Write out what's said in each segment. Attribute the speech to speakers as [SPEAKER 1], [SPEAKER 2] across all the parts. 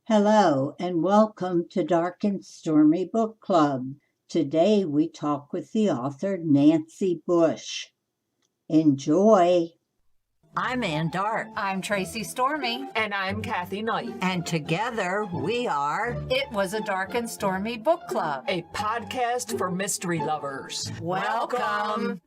[SPEAKER 1] Hello and welcome to Dark and Stormy Book Club. Today we talk with the author Nancy Bush. Enjoy!
[SPEAKER 2] I'm Ann Dart.
[SPEAKER 3] I'm Tracy Stormy.
[SPEAKER 4] And I'm Kathy Knight.
[SPEAKER 2] And together we are
[SPEAKER 3] It Was a Dark and Stormy Book Club,
[SPEAKER 4] a podcast for mystery lovers.
[SPEAKER 3] Welcome.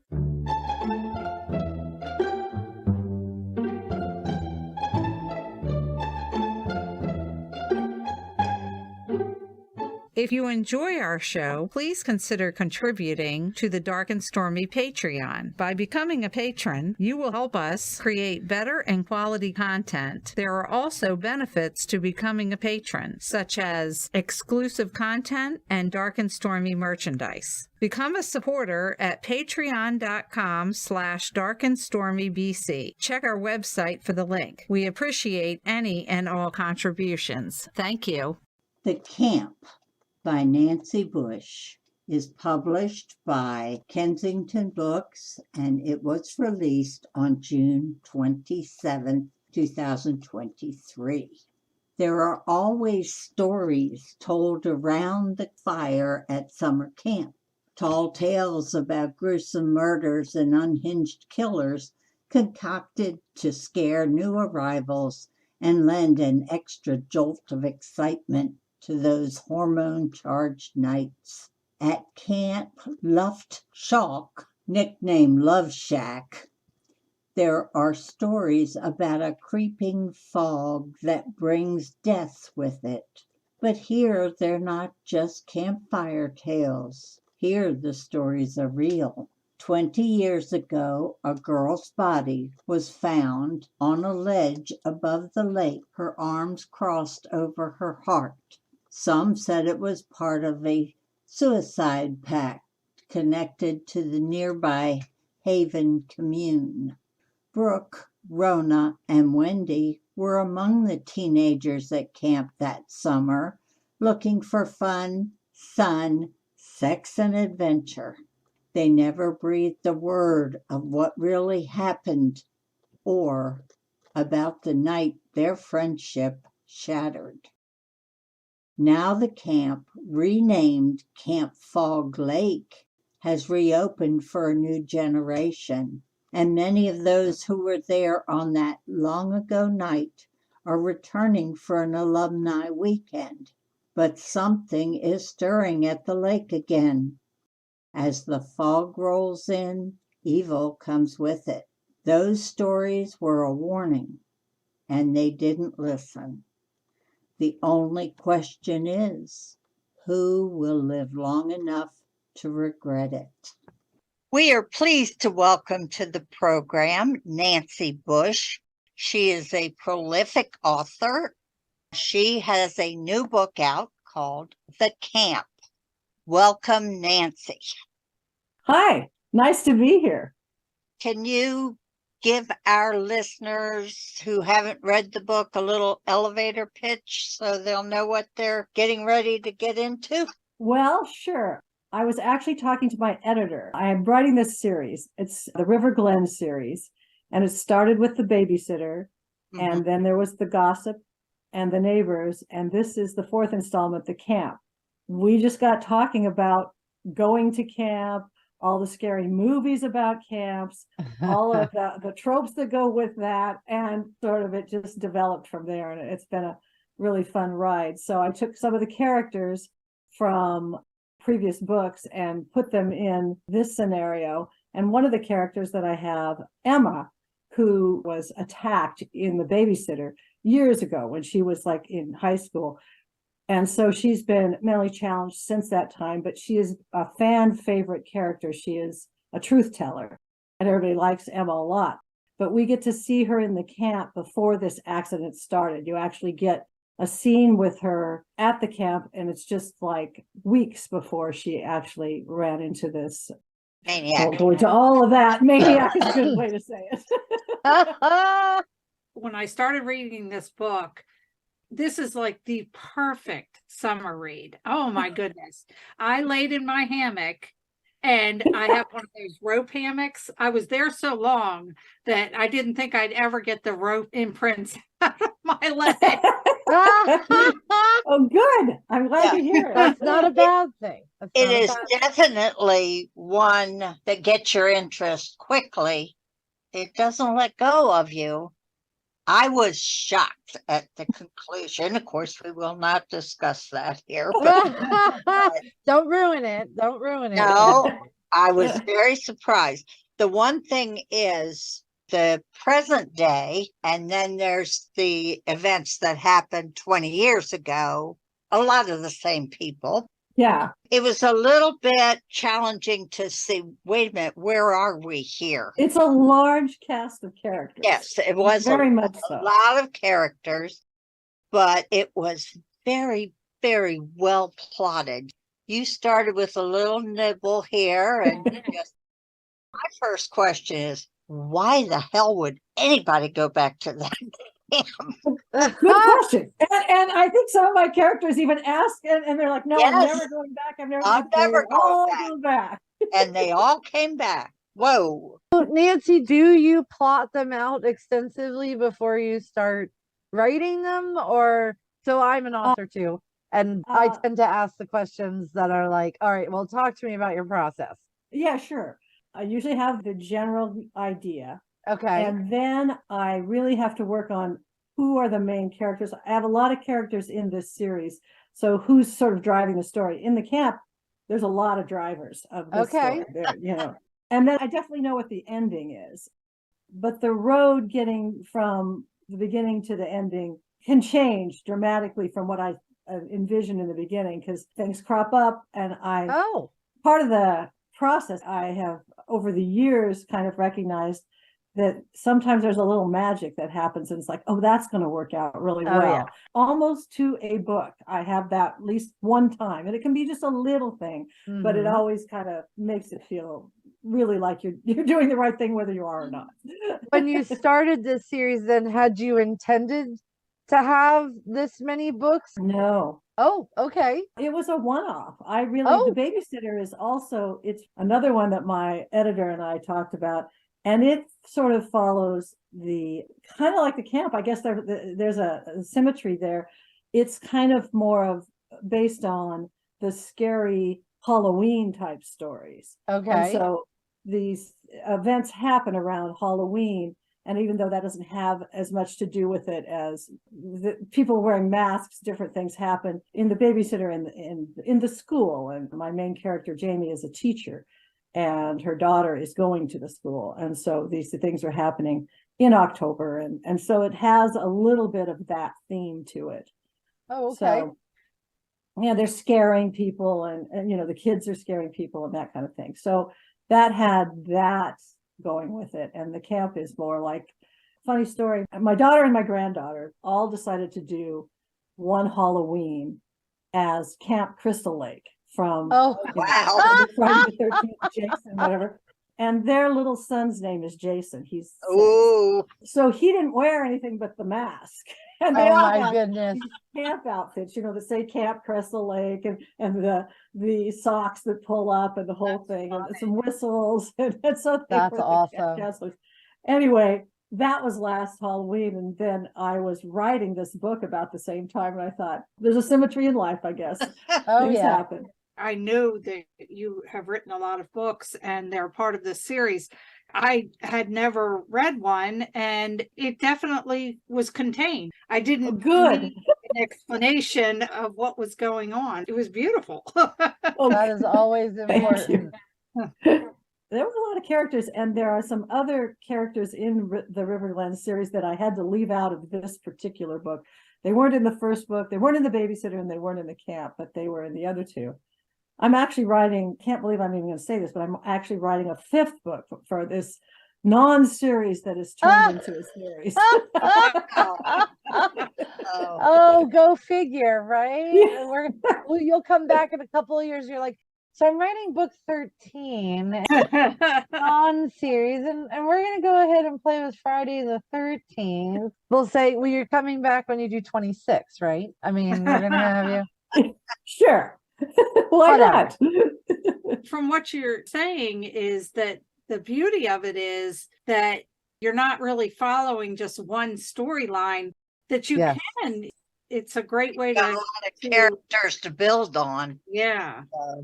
[SPEAKER 5] If you enjoy our show, please consider contributing to the Dark and Stormy Patreon. By becoming a patron, you will help us create better and quality content. There are also benefits to becoming a patron, such as exclusive content and Dark and Stormy merchandise. Become a supporter at patreon.com/darkandstormybc. Check our website for the link. We appreciate any and all contributions. Thank you.
[SPEAKER 1] The Camp by Nancy Bush is published by Kensington Books, and it was released on June 27, 2023. There are always stories told around the fire at summer camp. Tall tales about gruesome murders and unhinged killers concocted to scare new arrivals and lend an extra jolt of excitement to those hormone-charged nights. At Camp Luft-Shawk, nicknamed Love Shack, there are stories about a creeping fog that brings death with it. But here they're not just campfire tales. Here the stories are real. 20 years ago, a girl's body was found on a ledge above the lake, her arms crossed over her heart. Some said it was part of a suicide pact connected to the nearby Haven Commune. Brooke, Rona, and Wendy were among the teenagers at camp that summer, looking for fun, sun, sex, and adventure. They never breathed a word of what really happened or about the night their friendship shattered. Now the camp, renamed Camp Fog Lake, has reopened for a new generation, and many of those who were there on that long ago night are returning for an alumni weekend. But something is stirring at the lake again. As the fog rolls in, evil comes with it. Those stories were a warning, and they didn't listen. The only question is, who will live long enough to regret it?
[SPEAKER 2] We are pleased to welcome to the program Nancy Bush. She is a prolific author. She has a new book out called The Camp. Welcome, Nancy.
[SPEAKER 6] Hi, nice to be here.
[SPEAKER 2] Can you give our listeners who haven't read the book a little elevator pitch so they'll know what they're getting ready to get into?
[SPEAKER 6] Well, sure. I was actually talking to my editor. I am writing this series. It's the River Glen series, and it started with the babysitter, and then there was the gossip and the neighbors, and this is the fourth installment, The Camp. We just got talking about going to camp, all the scary movies about camps, all of the tropes that go with that, and sort of it just developed from there, and it's been a really fun ride. So I took some of the characters from previous books and put them in this scenario, and one of the characters that I have, Emma, who was attacked in The Babysitter years ago when she was like in high school. And so she's been mentally challenged since that time, but she is a fan favorite character. She is a truth teller, and everybody likes Emma a lot. But we get to see her in the camp before this accident started. You actually get a scene with her at the camp, and it's just like weeks before she actually ran into this.
[SPEAKER 2] Maniac.
[SPEAKER 6] Don't go into all of that. Maniac is a good way to say it.
[SPEAKER 5] When I started reading this book, this is like the perfect summer read. Oh my goodness. I laid in my hammock, and I have one of those rope hammocks. I was there so long that I didn't think I'd ever get the rope imprints out of my leg.
[SPEAKER 6] Oh, good. I'm glad to hear it.
[SPEAKER 7] That's not a bad thing. That's
[SPEAKER 2] It
[SPEAKER 7] not a
[SPEAKER 2] is
[SPEAKER 7] bad
[SPEAKER 2] definitely one that gets your interest quickly. It doesn't let go of you. I was shocked at the conclusion. Of course, we will not discuss that here. But
[SPEAKER 7] Don't ruin it. Don't ruin it.
[SPEAKER 2] no, I was very surprised. The one thing is the present day, and then there's the events that happened 20 years ago. A lot of the same people.
[SPEAKER 6] Yeah.
[SPEAKER 2] It was a little bit challenging to see, wait a minute, where are we here?
[SPEAKER 6] It's a large cast of characters.
[SPEAKER 2] Yes, it was
[SPEAKER 6] very much
[SPEAKER 2] a
[SPEAKER 6] so.
[SPEAKER 2] lot of characters, but it was very, very well plotted. You started with a little nibble here, and just my first question is, why the hell would anybody go back to that camp?
[SPEAKER 6] Good question. And I think some of my characters even ask, and they're like, no, I'm
[SPEAKER 2] Yes.
[SPEAKER 6] never going back. I'm
[SPEAKER 2] I'm never going
[SPEAKER 6] all
[SPEAKER 2] back.
[SPEAKER 6] go back.
[SPEAKER 2] And they all came back. Whoa.
[SPEAKER 7] Nancy, do you plot them out extensively before you start writing them? Or so I'm an author too, and I tend to ask the questions that are like, all right, well, talk to me about your process.
[SPEAKER 6] Yeah, sure. I usually have the general idea.
[SPEAKER 7] Okay.
[SPEAKER 6] And then I really have to work on who are the main characters. I have a lot of characters in this series. So who's sort of driving the story? In the camp, there's a lot of drivers of this story. There, And then I definitely know what the ending is. But the road getting from the beginning to the ending can change dramatically from what I envisioned in the beginning, because things crop up, and part of the process I have over the years kind of recognized that sometimes there's a little magic that happens, and it's like, oh, that's going to work out really well.
[SPEAKER 7] Yeah.
[SPEAKER 6] Almost to a book. I have that at least one time, and it can be just a little thing, but it always kind of makes it feel really like you're doing the right thing, whether you are or not.
[SPEAKER 7] When you started this series, then had you intended to have this many books?
[SPEAKER 6] No.
[SPEAKER 7] Oh, okay.
[SPEAKER 6] It was a one-off. The Babysitter is also, it's another one that my editor and I talked about, and it sort of follows the kind of like the camp. I guess there's a symmetry there. It's kind of more of based on the scary Halloween type stories.
[SPEAKER 7] Okay.
[SPEAKER 6] And so these events happen around Halloween. And even though that doesn't have as much to do with it as the people wearing masks, different things happen in the Babysitter in the school. And my main character, Jamie, is a teacher, and her daughter is going to the school. And so these things are happening in October. And so it has a little bit of that theme to it.
[SPEAKER 7] Oh, okay.
[SPEAKER 6] So, yeah, they're scaring people, and the kids are scaring people and that kind of thing. So that had that going with it. And the camp is more like, funny story, my daughter and my granddaughter all decided to do one Halloween as Camp Crystal Lake from
[SPEAKER 2] Wow.
[SPEAKER 6] Friday the 13th, Jason, whatever. And their little son's name is Jason. He's 6.
[SPEAKER 2] Ooh.
[SPEAKER 6] So he didn't wear anything but the mask. And they
[SPEAKER 7] Oh
[SPEAKER 6] all
[SPEAKER 7] my
[SPEAKER 6] had
[SPEAKER 7] goodness.
[SPEAKER 6] these camp outfits, that say Camp Crystal Lake, and the socks that pull up and the whole thing, and some whistles. And so
[SPEAKER 7] That's
[SPEAKER 6] were the
[SPEAKER 7] awesome.
[SPEAKER 6] counselors. Anyway, that was last Halloween, and then I was writing this book about the same time, and I thought, there's a symmetry in life, I guess.
[SPEAKER 7] Oh
[SPEAKER 6] Things
[SPEAKER 7] yeah.
[SPEAKER 6] happen.
[SPEAKER 8] I knew that you have written a lot of books and they're part of this series. I had never read one, and it definitely was contained. I didn't
[SPEAKER 6] Good.
[SPEAKER 8] need an explanation of what was going on. It was beautiful.
[SPEAKER 7] That is always important.
[SPEAKER 6] There were a lot of characters, and there are some other characters in the Riverland series that I had to leave out of this particular book. They weren't in the first book, they weren't in the Babysitter, and they weren't in the camp, but they were in the other two. I'm actually writing, can't believe I'm even going to say this, but I'm actually writing a 5th book for this non-series that is turned into a series.
[SPEAKER 7] Oh, go figure, right?
[SPEAKER 6] Yeah.
[SPEAKER 7] You'll come back in a couple of years. You're like, so I'm writing book 13 on series, and we're going to go ahead and play with Friday the 13th. We'll say, well, you're coming back when you do 26, right? I mean, we're going to have you.
[SPEAKER 6] Sure. Why not?
[SPEAKER 8] From what you're saying is that the beauty of it is that you're not really following just one storyline, that you
[SPEAKER 7] Yes.
[SPEAKER 8] can it's a great way
[SPEAKER 2] Got a
[SPEAKER 8] to,
[SPEAKER 2] lot of characters to build on.
[SPEAKER 8] yeah.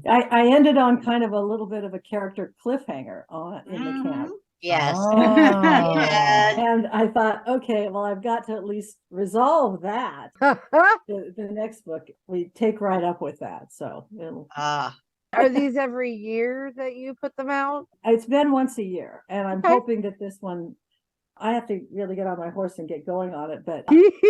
[SPEAKER 6] I ended on kind of a little bit of a character cliffhanger in the camp.
[SPEAKER 2] Yes.
[SPEAKER 7] Oh.
[SPEAKER 2] Yes.
[SPEAKER 6] And I thought, okay, well, I've got to at least resolve that. The next book, we take right up with that. So
[SPEAKER 7] Are these every year that you put them out?
[SPEAKER 6] it's been once a year. And I'm
[SPEAKER 7] Okay.
[SPEAKER 6] hoping that this one, I have to really get on my horse and get going on it. But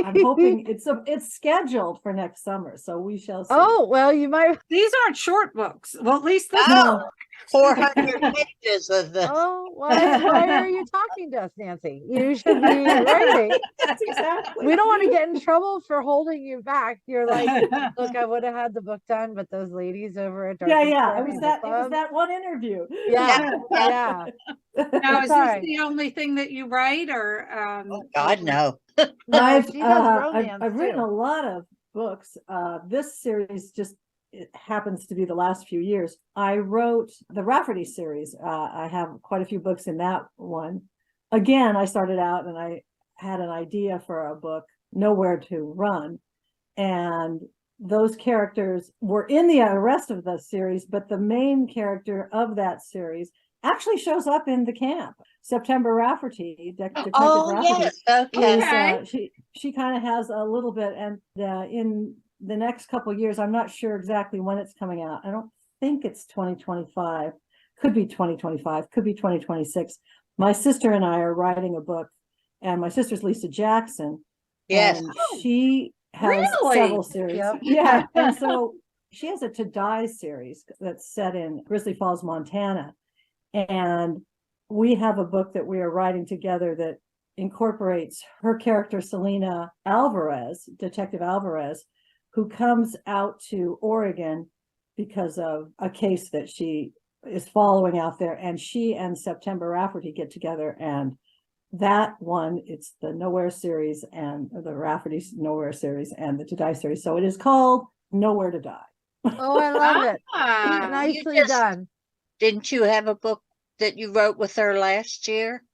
[SPEAKER 6] I'm hoping it's scheduled for next summer. So we shall see.
[SPEAKER 7] Oh, well, you might.
[SPEAKER 8] These aren't short books. Well, at least this
[SPEAKER 2] Oh,
[SPEAKER 8] one.
[SPEAKER 2] 400 pages of this.
[SPEAKER 7] Oh, why are you talking to us, Nancy? You should be writing.
[SPEAKER 6] That's exactly.
[SPEAKER 7] We don't want to get in trouble for holding you back. You're like, look, I would have had the book done, but those ladies over at Dark
[SPEAKER 6] Yeah,
[SPEAKER 7] and
[SPEAKER 6] yeah.
[SPEAKER 7] Stormy
[SPEAKER 6] It was
[SPEAKER 7] Book
[SPEAKER 6] that one interview.
[SPEAKER 7] Yeah, yeah.
[SPEAKER 8] Now, is
[SPEAKER 7] Sorry.
[SPEAKER 8] this the only thing that you write, or
[SPEAKER 2] Oh, God, no.
[SPEAKER 6] I've,
[SPEAKER 7] she does romance,
[SPEAKER 6] I've written
[SPEAKER 7] too.
[SPEAKER 6] a lot of books. This series just it happens to be the last few years. I wrote the Rafferty series. I have quite a few books in that one. Again, I started out and I had an idea for a book, Nowhere to Run. And those characters were in the rest of the series, but the main character of that series actually shows up in the camp. September Rafferty, Detective Rafferty.
[SPEAKER 2] Yes. Okay.
[SPEAKER 6] Is, she kind of has a little bit, and in the next couple of years, I'm not sure exactly when it's coming out. I don't think it's 2025. Could be 2025. Could be 2026. My sister and I are writing a book, and my sister's Lisa Jackson.
[SPEAKER 2] Yes.
[SPEAKER 6] And she has
[SPEAKER 8] Really?
[SPEAKER 6] several series.
[SPEAKER 7] Yep.
[SPEAKER 6] Yeah, and so she has a To Die series that's set in Grizzly Falls, Montana, and we have a book that we are writing together that incorporates her character, Selena Alvarez, Detective Alvarez, who comes out to Oregon because of a case that she is following out there. And she and September Rafferty get together, and that one, it's the Nowhere series and the Rafferty's Nowhere series and the To Die series. So it is called Nowhere to Die.
[SPEAKER 7] Oh, I love it.
[SPEAKER 8] Ah,
[SPEAKER 7] Nicely
[SPEAKER 2] just-
[SPEAKER 7] done.
[SPEAKER 2] Didn't you have a book that you wrote with her last year?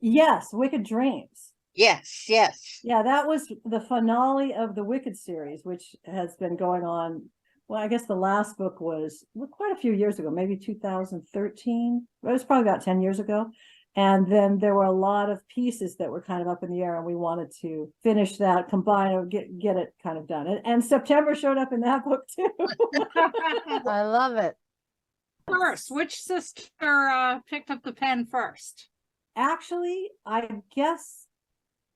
[SPEAKER 6] Yes, Wicked Dreams.
[SPEAKER 2] Yes, yes.
[SPEAKER 6] Yeah, that was the finale of the Wicked series, which has been going on. Well, I guess the last book was quite a few years ago, maybe 2013. It was probably about 10 years ago. And then there were a lot of pieces that were kind of up in the air, and we wanted to finish that, combine or get it kind of done. And September showed up in that book too.
[SPEAKER 7] I love it.
[SPEAKER 8] first, which sister picked up the pen first?
[SPEAKER 6] Actually, I guess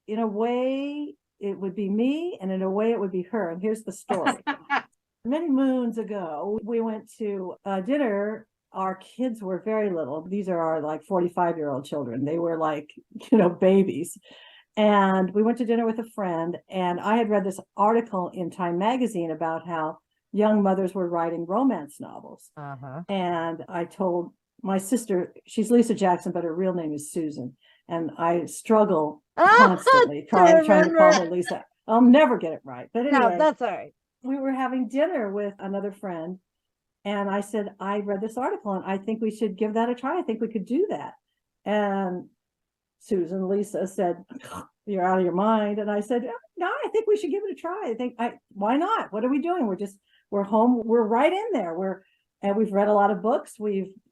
[SPEAKER 6] in a way it would be me, and in a way it would be her. And here's the story. Many moons ago, we went to dinner. Our kids were very little. These are our like 45-year-old children. They were like, babies. And we went to dinner with a friend, and I had read this article in Time magazine about how young mothers were writing romance novels.
[SPEAKER 7] Uh-huh.
[SPEAKER 6] And I told my sister, she's Lisa Jackson, but her real name is Susan. And I struggle constantly trying to call her Lisa. I'll never get it right. But anyway,
[SPEAKER 7] No, that's all right.
[SPEAKER 6] we were having dinner with another friend, and I said, I read this article and I think we should give that a try. I think we could do that. And Lisa said, you're out of your mind. And I said, no, I think we should give it a try. Why not? What are we doing? We're home. We're right in there. And we've read a lot of books.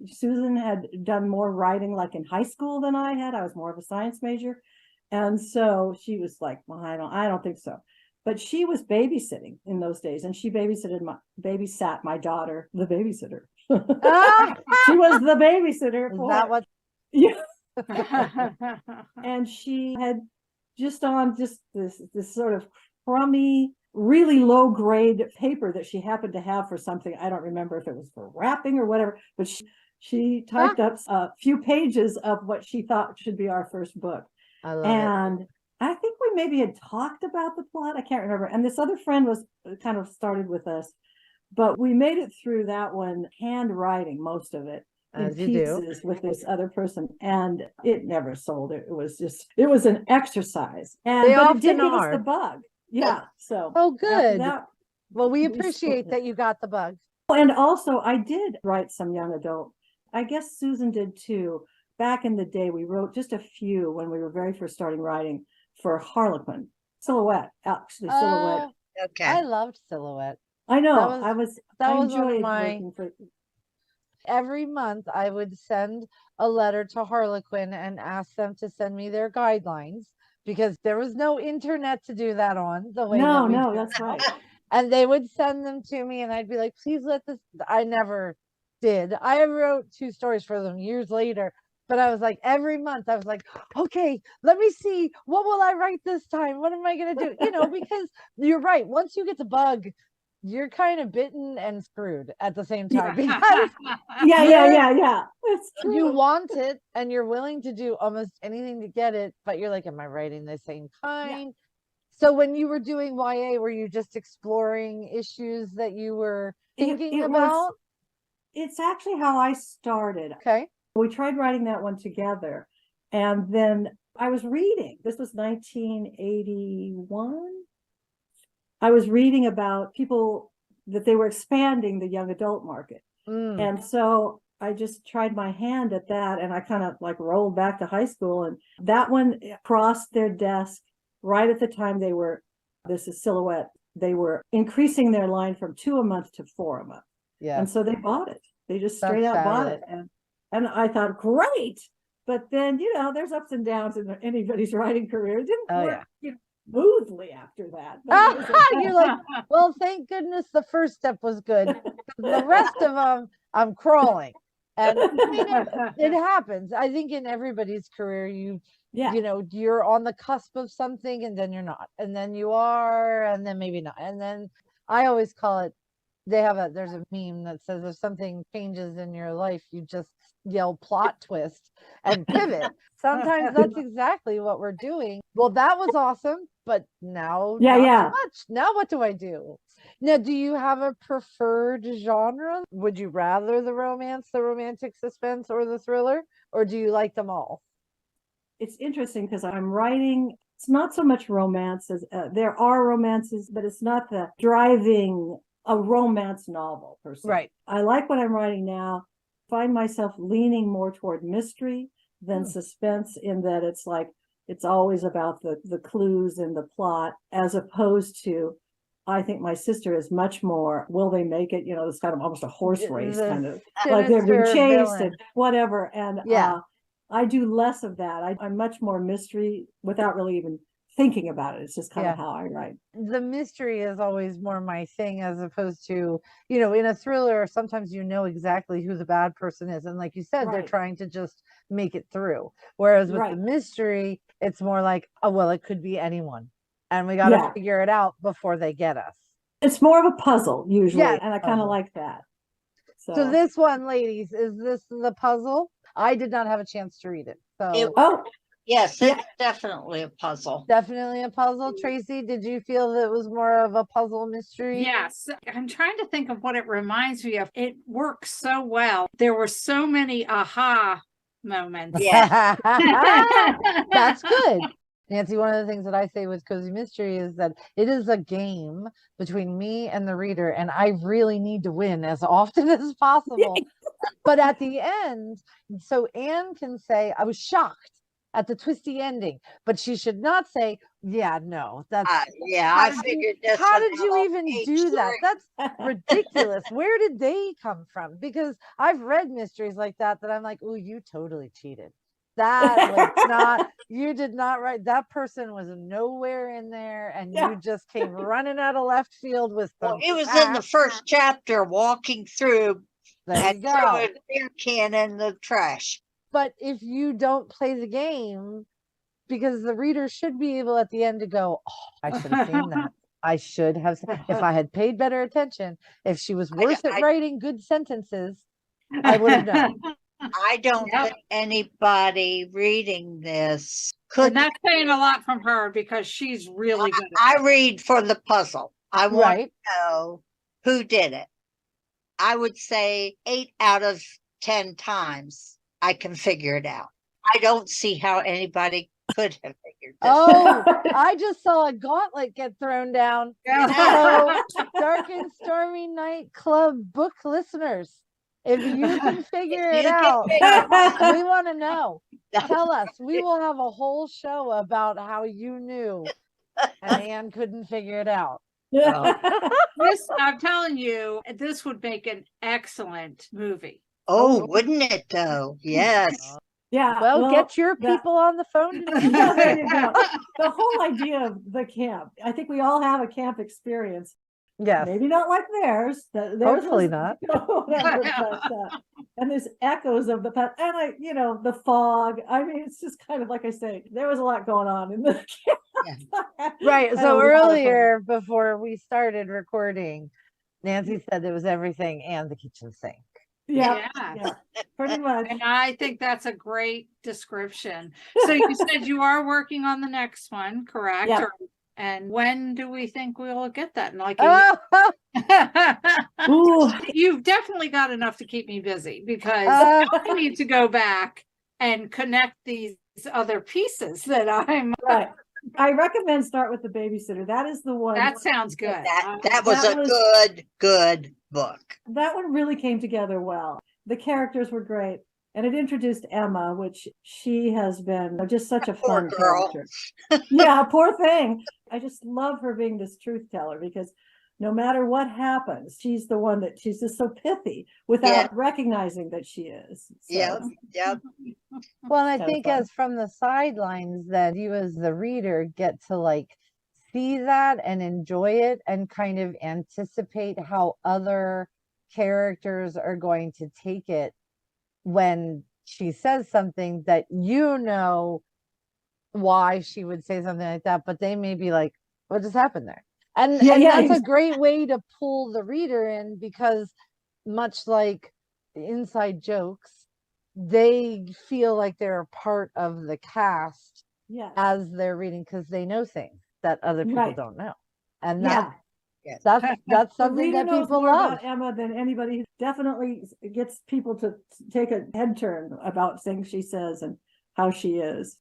[SPEAKER 6] Susan had done more writing like in high school than I had. I was more of a science major. And so she was like, well, I don't think so. But she was babysitting in those days, and she babysat my daughter, the babysitter. She was the babysitter.
[SPEAKER 7] Is that what?
[SPEAKER 6] Yeah. And she had just this sort of crummy, really low grade paper that she happened to have for something. I don't remember if it was for wrapping or whatever, but she typed up a few pages of what she thought should be our first book.
[SPEAKER 7] I love
[SPEAKER 6] And I think we maybe had talked about the plot. I can't remember. And this other friend was kind of started with us, but we made it through that one handwriting most of it in
[SPEAKER 7] As you do.
[SPEAKER 6] pieces with this other person, and it never sold. It was an exercise, and
[SPEAKER 7] They
[SPEAKER 6] but it did
[SPEAKER 7] often
[SPEAKER 6] give us
[SPEAKER 7] are.
[SPEAKER 6] the bug. Yeah. So
[SPEAKER 7] Oh,
[SPEAKER 6] after
[SPEAKER 7] good.
[SPEAKER 6] that-
[SPEAKER 7] Well, we
[SPEAKER 6] we
[SPEAKER 7] appreciate
[SPEAKER 6] split
[SPEAKER 7] that you got the bug.
[SPEAKER 6] and also I did write some young adult. I guess Susan did too. Back in the day, we wrote just a few when we were very first starting writing for Harlequin. Silhouette, actually Silhouette.
[SPEAKER 2] Okay.
[SPEAKER 7] I loved Silhouette.
[SPEAKER 6] I know.
[SPEAKER 7] that
[SPEAKER 6] I
[SPEAKER 7] was one of
[SPEAKER 6] enjoyed
[SPEAKER 7] my-
[SPEAKER 6] working for.
[SPEAKER 7] Every month I would send a letter to Harlequin and ask them to send me their guidelines because there was no internet to do that on the way.
[SPEAKER 6] No,
[SPEAKER 7] that we
[SPEAKER 6] no,
[SPEAKER 7] do
[SPEAKER 6] that's
[SPEAKER 7] it.
[SPEAKER 6] right.
[SPEAKER 7] And they would send them to me and I'd be like, please let this. I never did. I wrote 2 stories for them years later, but I was like, every month I was like, okay, let me see, what will I write this time? What am I going to do? Because you're right. Once you get the bug, you're kind of bitten and screwed at the same time because
[SPEAKER 6] Yeah. It's true.
[SPEAKER 7] you want it and you're willing to do almost anything to get it, but you're like, am I writing the same kind? So when you were doing YA, were you just exploring issues that you were thinking about?
[SPEAKER 6] It's actually how I started.
[SPEAKER 7] Okay.
[SPEAKER 6] We tried writing that one together. And then I was reading. This was 1981. I was reading about people that they were expanding the young adult market. And so I just tried my hand at that. And I kind of like rolled back to high school. And that one crossed their desk right at the time this is Silhouette. They were increasing their line from 2 a month to 4 a month.
[SPEAKER 7] Yeah.
[SPEAKER 6] And so they bought it. They just
[SPEAKER 7] That's
[SPEAKER 6] straight out bought it.
[SPEAKER 7] fabulous.
[SPEAKER 6] And I thought, great. But then, there's ups and downs in anybody's writing career. It didn't work smoothly after that. But it was
[SPEAKER 7] You're like, well, thank goodness the first step was good. The rest of them, I'm crawling. And it happens. I think in everybody's career, you're on the cusp of something and then you're not. And then you are, and then maybe not. And then I always call it, there's a meme that says if something changes in your life, you just yell plot twist and pivot. Sometimes that's exactly what we're doing. Well, that was awesome, but now not so much. Now what do I do? Now, do you have a preferred genre? Would you rather the romance, the romantic suspense, or the thriller, or do you like them all?
[SPEAKER 6] It's interesting because I'm writing, it's not so much romance as there are romances, but it's not the driving a romance novel per se.
[SPEAKER 7] Right.
[SPEAKER 6] I like what I'm writing now. Find myself leaning more toward mystery than suspense, in that it's like it's always about the clues and the plot, as opposed to, I think my sister is much more, will they make it? It's kind of almost a horse race, kind of like they're being chased and whatever. And I do less of that. I'm much more mystery without really even thinking about it. It's just kind of how I write.
[SPEAKER 7] The mystery is always more my thing, as opposed to, in a thriller, sometimes exactly who the bad person is. And like you said, they're trying to just make it through. Whereas with the mystery, it's more like, oh, well, it could be anyone. And we got to figure it out before they get us.
[SPEAKER 6] It's more of a puzzle usually. And I kind of like that.
[SPEAKER 7] So this one, ladies, is this the puzzle? I did not have a chance to read it. So
[SPEAKER 2] yes, it's definitely a puzzle.
[SPEAKER 7] Definitely a puzzle. Tracy, did you feel that it was more of a puzzle mystery?
[SPEAKER 8] Yes. I'm trying to think of what it reminds me of. It works so well. There were so many aha moments.
[SPEAKER 2] Yeah.
[SPEAKER 7] That's good. Nancy, one of the things that I say with Cozy Mystery is that it is a game between me and the reader, and I really need to win as often as possible. But at the end, so Anne can say, I was shocked at the twisty ending, but she should not say, yeah, no, that's
[SPEAKER 2] I figured that's
[SPEAKER 7] how did you even do that? That's ridiculous. Where did they come from? Because I've read mysteries like that I'm like, oh, you totally cheated. That was not, you did not write, that person was nowhere in there, and you just came running out of left field with them.
[SPEAKER 2] It was in the first chapter, walking through and throwing a beer can in the trash.
[SPEAKER 7] But if you don't play the game, because the reader should be able at the end to go, oh, I should have seen that. I should have, if I had paid better attention, if she was worse at writing good sentences, I would have known.
[SPEAKER 2] I don't think anybody reading this could.
[SPEAKER 8] And that's saying a lot from her, because she's really good.
[SPEAKER 2] I read for the puzzle. I want to know who did it. I would say 8 out of 10 times I can figure it out. I don't see how anybody could have figured this out.
[SPEAKER 7] I just saw a gauntlet get thrown down. So, Dark and Stormy Night Club book listeners, if you can figure it out, we want to know. Tell us. We will have a whole show about how you knew and Anne couldn't figure it out.
[SPEAKER 8] This, I'm telling you, this would make an excellent movie.
[SPEAKER 2] Oh, wouldn't it though? Yes.
[SPEAKER 6] Yeah.
[SPEAKER 7] Well, get your
[SPEAKER 6] that-
[SPEAKER 7] people on the phone today.
[SPEAKER 6] Yeah, there you go. The whole idea of the camp. I think we all have a camp experience.
[SPEAKER 7] Yes.
[SPEAKER 6] Maybe not like theirs. Theirs
[SPEAKER 7] Hopefully
[SPEAKER 6] was-
[SPEAKER 7] not.
[SPEAKER 6] whatever, but, and there's echoes of the past, and the fog. I mean, it's just kind of like I say, there was a lot going on in the camp.
[SPEAKER 7] Right.
[SPEAKER 6] Had a
[SPEAKER 7] So
[SPEAKER 6] lot of fun.
[SPEAKER 7] earlier, before we started recording, Nancy said there was everything and the kitchen sink.
[SPEAKER 6] Yeah,
[SPEAKER 8] Yeah.
[SPEAKER 6] yeah, pretty much.
[SPEAKER 8] And I think that's a great description. So you said you are working on the next one, correct?
[SPEAKER 6] Yeah.
[SPEAKER 8] And when do we think we'll get that? In like a year?
[SPEAKER 6] Ooh,
[SPEAKER 8] You've definitely got enough to keep me busy because
[SPEAKER 7] Uh,
[SPEAKER 8] I need to go back and connect these other pieces that I'm.
[SPEAKER 6] right. I recommend start with the babysitter. That is the one.
[SPEAKER 8] That sounds good.
[SPEAKER 2] That was
[SPEAKER 6] that
[SPEAKER 2] a
[SPEAKER 6] was-
[SPEAKER 2] good book.
[SPEAKER 6] That one really came together well. The characters were great. And it introduced Emma, which she has been just such a
[SPEAKER 2] Poor
[SPEAKER 6] fun
[SPEAKER 2] girl.
[SPEAKER 6] character. Yeah, poor thing. I just love her being this truth teller because no matter what happens, she's the one that she's just so pithy without
[SPEAKER 2] Yeah.
[SPEAKER 6] recognizing that she is. So,
[SPEAKER 2] Yep. Yep.
[SPEAKER 7] well, and I
[SPEAKER 6] Kinda
[SPEAKER 7] think
[SPEAKER 6] fun.
[SPEAKER 7] as from the sidelines that you as the reader get to like see that and enjoy it and kind of anticipate how other characters are going to take it when she says something that why she would say something like that, but they may be like, what just happened there? And,
[SPEAKER 6] Yeah,
[SPEAKER 7] and
[SPEAKER 6] yeah,
[SPEAKER 7] that's a great way to pull the reader in because much like the inside jokes, they feel like they're a part of the cast
[SPEAKER 6] yeah.
[SPEAKER 7] as they're reading because they know things that other people
[SPEAKER 6] Right.
[SPEAKER 7] don't know. And
[SPEAKER 6] Yeah.
[SPEAKER 7] that's
[SPEAKER 6] The
[SPEAKER 7] something
[SPEAKER 6] reader
[SPEAKER 7] that
[SPEAKER 6] knows
[SPEAKER 7] people
[SPEAKER 6] more
[SPEAKER 7] love.
[SPEAKER 6] about Emma than anybody. Definitely gets people to take a head turn about things she says and how she is.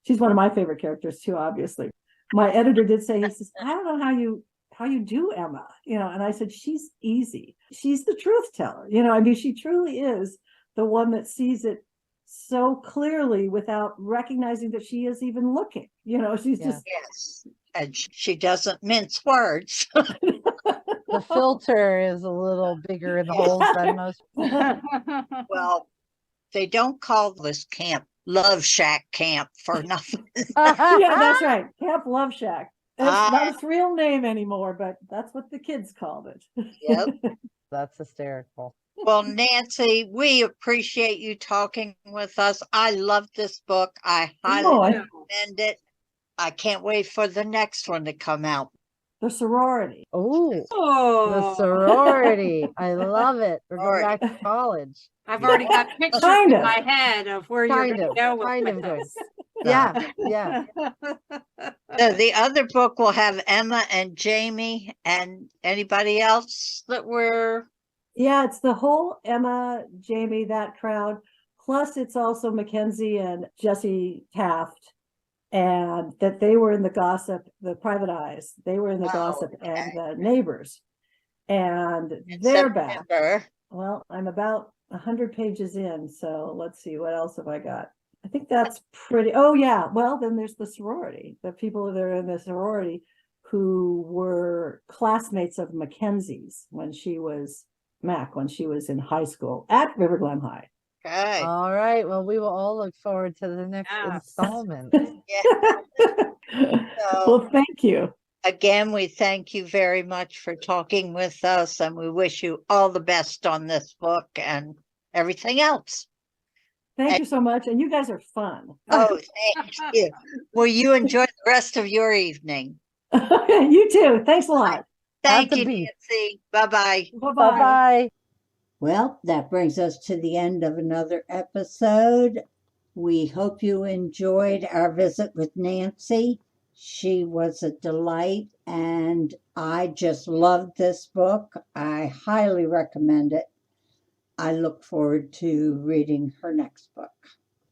[SPEAKER 6] She's one of my favorite characters too, obviously. My editor did say, he says, I don't know how you do Emma, and I said, she's easy. She's the truth teller. I mean, she truly is the one that sees it so clearly without recognizing that she is even looking. She's
[SPEAKER 7] Yeah.
[SPEAKER 6] just
[SPEAKER 2] Yes. And she doesn't mince words.
[SPEAKER 7] The filter is a little bigger in the holes than most.
[SPEAKER 2] Well, they don't call this camp Love-Shack Camp for nothing.
[SPEAKER 6] yeah, that's right. Camp Luft-Shawk. It's not
[SPEAKER 2] Ah.
[SPEAKER 6] its real name anymore, but that's what the kids called it.
[SPEAKER 2] Yep.
[SPEAKER 7] That's hysterical.
[SPEAKER 2] Well, Nancy, we appreciate you talking with us. I love this book. I highly
[SPEAKER 6] Oh,
[SPEAKER 2] recommend it. I can't wait for the next one to come out.
[SPEAKER 6] the sorority.
[SPEAKER 7] Oh, the
[SPEAKER 8] Oh,
[SPEAKER 7] sorority. I love it. We're going
[SPEAKER 2] Sorority.
[SPEAKER 7] back to college.
[SPEAKER 8] I've already got pictures
[SPEAKER 6] Kind
[SPEAKER 8] in
[SPEAKER 6] of.
[SPEAKER 8] my head of where
[SPEAKER 7] Kind
[SPEAKER 8] you're going
[SPEAKER 7] of,
[SPEAKER 8] to go with
[SPEAKER 7] kind of good.
[SPEAKER 8] this.
[SPEAKER 7] Yeah, yeah.
[SPEAKER 2] So the other book will have Emma and Jamie and anybody else that we're
[SPEAKER 6] Yeah, it's the whole Emma, Jamie, that crowd. Plus, it's also Mackenzie and Jesse Taft, and that they were in the gossip, the private eyes. They were in the
[SPEAKER 2] Oh,
[SPEAKER 6] gossip
[SPEAKER 2] okay.
[SPEAKER 6] and the neighbors, and
[SPEAKER 2] in
[SPEAKER 6] they're back.
[SPEAKER 2] September.
[SPEAKER 6] Well, I'm about 100 pages in, so let's see, what else have I got? I think that's pretty, oh yeah, well, then there's the sorority, the people that are in the sorority who were classmates of Mackenzie's when she was in high school at River Glen High.
[SPEAKER 2] Okay.
[SPEAKER 7] All right. Well, we will all look forward to the next
[SPEAKER 8] Yes.
[SPEAKER 7] installment.
[SPEAKER 6] Well, thank you.
[SPEAKER 2] Again, we thank you very much for talking with us, and we wish you all the best on this book and everything else.
[SPEAKER 6] Thank you so much. And you guys are fun.
[SPEAKER 2] Oh, thank you. Well, you enjoy the rest of your evening.
[SPEAKER 6] You too. Thanks a lot.
[SPEAKER 2] Thank
[SPEAKER 7] the
[SPEAKER 2] you,
[SPEAKER 7] beach.
[SPEAKER 2] Nancy. Bye-bye.
[SPEAKER 6] Bye-bye.
[SPEAKER 7] Bye-bye.
[SPEAKER 1] Well, that brings us to the end of another episode. We hope you enjoyed our visit with Nancy. She was a delight, and I just loved this book. I highly recommend it. I look forward to reading her next book.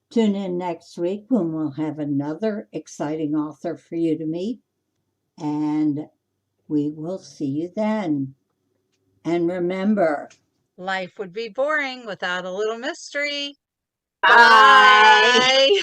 [SPEAKER 1] Tune in next week when we'll have another exciting author for you to meet, and we will see you then. And remember,
[SPEAKER 5] Life would be boring without a little mystery.
[SPEAKER 2] Bye.
[SPEAKER 5] Bye.